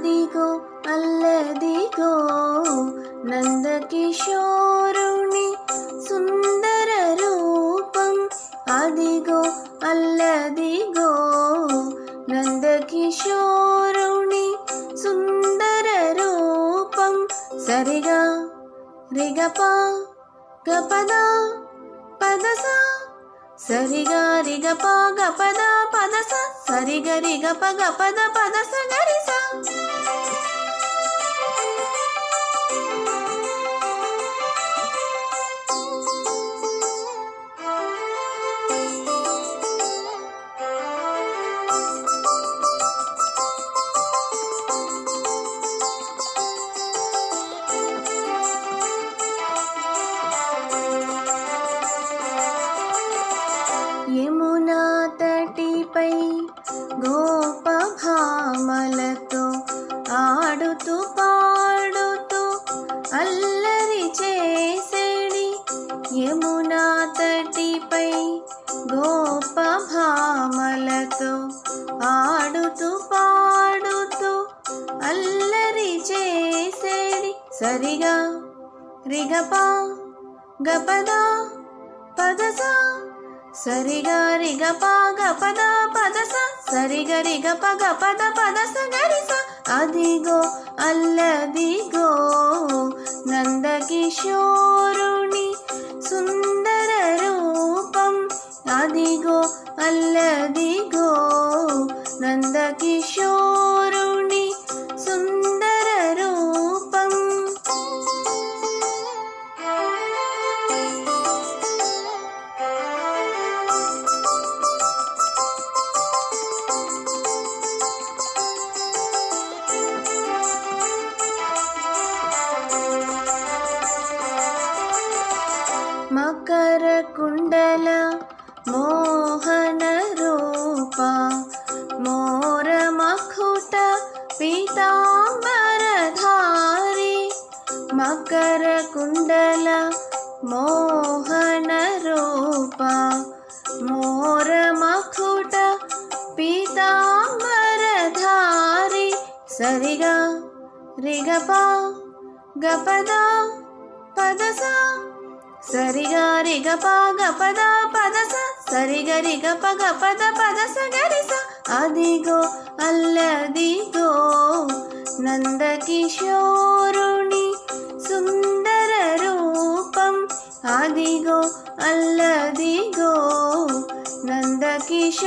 అదిగో అల్లదిగో నందకిశోరుని సుందర రూపం, అదిగో అల్లదిగో నందకిశోరుని సుందర రూపం. సరిగా రిగపా గపదా పదసా, సరిగా రిగపా గపదా పదస, సరిగ రిగప గపద పదస గరిస. యమునా తటిపై గోపభామలతో ఆడుతూ పాడుతూ అల్లరి చేసేడి, యమునా తటిపై గోపభామలతో ఆడుతూ పాడుతూ అల్లరి చేసేడి. సరిగా రిగపా గపదా పదసా, సరిగా రిగపా గపద పదస, సరిగ రిగప గపద పదస గరిస. అదిగో అల్లదిగో నందకిశోరుని సుందర రూపం, అదిగో అల్లదిగో నందకిశోరుని సుందర రూపం. మకర కుండల మోహన రూప, మోర మఖుట పీతాంబరధారి, మకర కుండల మోహన రూప, మోర మఖుట పీతాంబరధారి. సరిగా రిగపా గపదా పదసా, సరిగా రిగపా గపదా పదస, సరిగ రిగప గపద పదస గరిస. అదిగో అల్లదిగో నందకిశోరుని సుందర రూపం, అదిగో అల్లదిగో నందకిశోరుని